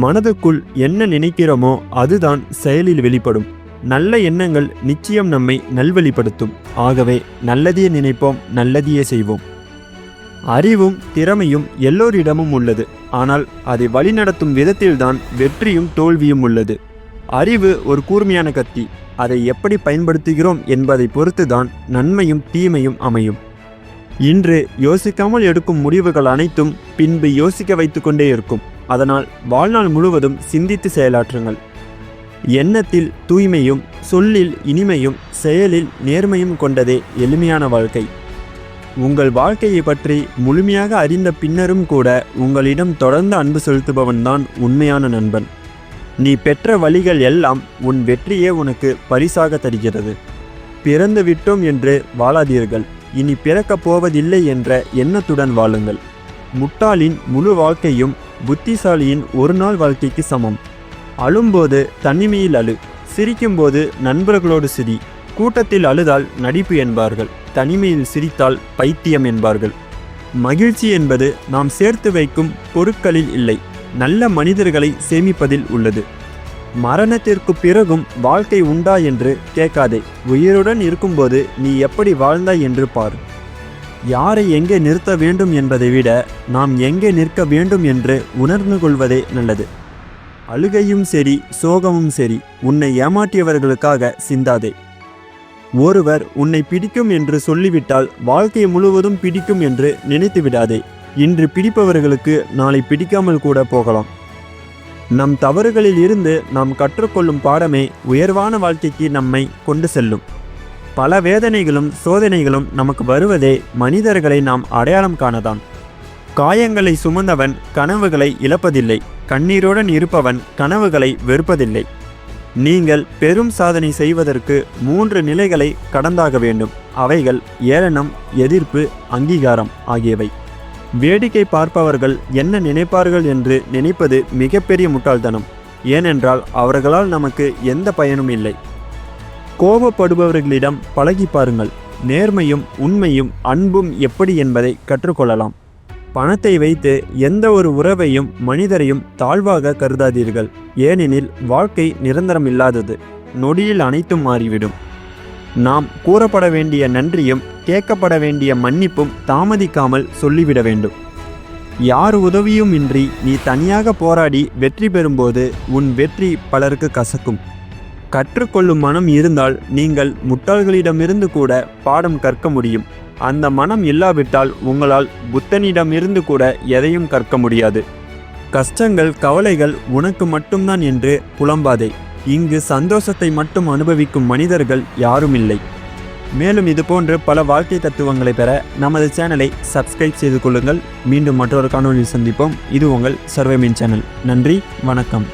மனதுக்குள் என்ன நினைக்கிறோமோ அதுதான் செயலில் வெளிப்படும். நல்ல எண்ணங்கள் நிச்சயம் நம்மை நல்வழிப்படுத்தும். ஆகவே நல்லதையே நினைப்போம், நல்லதையே செய்வோம். அறிவும் திறமையும் எல்லோரிடமும் உள்ளது. ஆனால் அதை வழிநடத்தும் விதத்தில்தான் வெற்றியும் தோல்வியும் உள்ளது. அறிவு ஒரு கூர்மையான கத்தி. அதை எப்படி பயன்படுத்துகிறோம் என்பதை பொறுத்துதான் நன்மையும் தீமையும் அமையும். இன்று யோசிக்காமல் எடுக்கும் முடிவுகள் அனைத்தும் பின்பு யோசிக்க வைத்து கொண்டே இருக்கும். அதனால் வாழ்நாள் முழுவதும் சிந்தித்து செயலாற்றுங்கள். எண்ணத்தில் தூய்மையும் சொல்லில் இனிமையும் செயலில் நேர்மையும் கொண்டதே எளிமையான வாழ்க்கை. உங்கள் வாழ்க்கையை பற்றி முழுமையாக அறிந்த பின்னரும் கூட உங்களிடம் தொடர்ந்து அன்பு செலுத்துபவன்தான் உண்மையான நண்பன். நீ பெற்ற வழிகள் எல்லாம் உன் வெற்றியே உனக்கு பரிசாக தருகிறது. பிறந்து விட்டோம் என்று வாழாதீர்கள். இனி பிறக்கப் போவதில்லை என்ற எண்ணத்துடன் வாழுங்கள். முட்டாளின் முழு வாழ்க்கையும் புத்திசாலியின் ஒரு நாள் வாழ்க்கைக்கு சமம். அழும்போது தனிமையில் அழு, சிரிக்கும்போது நண்பர்களோடு சிரி. கூட்டத்தில் அழுதால் நடிப்பு என்பார்கள், தனிமையில் சிரித்தால் பைத்தியம் என்பார்கள். மகிழ்ச்சி என்பது நாம் சேர்த்து வைக்கும் பொருட்களில் இல்லை, நல்ல மனிதர்களை சேமிப்பதில் உள்ளது. மரணத்திற்கு பிறகும் வாழ்க்கை உண்டா என்று கேட்காதே. உயிருடன் இருக்கும்போது நீ எப்படி வாழ்ந்தாய் என்று பார். யாரை எங்கே நிறுத்த வேண்டும் என்பதை விட நாம் எங்கே நிற்க வேண்டும் என்று உணர்ந்து கொள்வதே நல்லது. அழுகையும் சரி, சோகமும் சரி, உன்னை ஏமாற்றியவர்களுக்காக சிந்தாதே. ஒருவர் உன்னை பிடிக்கும் என்று சொல்லிவிட்டால் வாழ்க்கை முழுவதும் பிடிக்கும் என்று நினைத்து விடாதே. இன்று பிடிப்பவர்களுக்கு நாளை பிடிக்காமல் கூட போகலாம். நம் தவறுகளில் இருந்து நாம் கற்றுக்கொள்ளும் பாடமே உயர்வான வாழ்க்கைக்கு நம்மை கொண்டு செல்லும். பல வேதனைகளும் சோதனைகளும் நமக்கு வருவதே மனிதர்களை நாம் அடையாளம் காணதான். காயங்களை சுமந்தவன் கனவுகளை இழப்பதில்லை. கண்ணீருடன் இருப்பவன் கனவுகளை வெறுப்பதில்லை. நீங்கள் பெரும் சாதனை செய்வதற்கு 3 நிலைகளை கடந்தாக வேண்டும். அவைகள் ஏளனம், எதிர்ப்பு, அங்கீகாரம் ஆகியவை. வேடிக்கை பார்ப்பவர்கள் என்ன நினைப்பார்கள் என்று நினைப்பது மிகப்பெரிய முட்டாள்தனம். ஏனென்றால் அவர்களால் நமக்கு எந்த பயனும் இல்லை. கோபப்படுபவர்களிடம் பழகி பாருங்கள். நேர்மையும் உண்மையும் அன்பும் எப்படி என்பதை கற்றுக்கொள்ளலாம். பணத்தை வைத்து எந்த ஒரு உறவையும் மனிதரையும் தாழ்வாக கருதாதீர்கள். ஏனெனில் வாழ்க்கை நிரந்தரம் இல்லாதது. நொடியில் அனைத்தும் மாறிவிடும். நாம் கூறப்பட வேண்டிய நன்றியும் கேட்கப்பட வேண்டிய மன்னிப்பும் தாமதிக்காமல் சொல்லிவிட வேண்டும். யார் உதவியும் இன்றி நீ தனியாக போராடி வெற்றி பெறும்போது உன் வெற்றி பலருக்கு கசக்கும். கற்றுக்கொள்ளும் மனம் இருந்தால் நீங்கள் முட்டாள்களிடமிருந்து கூட பாடம் கற்க முடியும். அந்த மனம் இல்லாவிட்டால் உங்களால் புத்தனிடமிருந்து கூட எதையும் கற்க முடியாது. கஷ்டங்கள் கவலைகள் உனக்கு மட்டும்தான் என்று புலம்பாதே. இங்கு சந்தோஷத்தை மட்டும் அனுபவிக்கும் மனிதர்கள் யாரும் இல்லை. மேலும் இதுபோன்று பல வாழ்க்கை தத்துவங்களை பெற நமது சேனலை சப்ஸ்கிரைப் செய்து கொள்ளுங்கள். மீண்டும் மற்றொரு காணொலியில் சந்திப்போம். இது உங்கள் சர்வேமின் சேனல். நன்றி, வணக்கம்.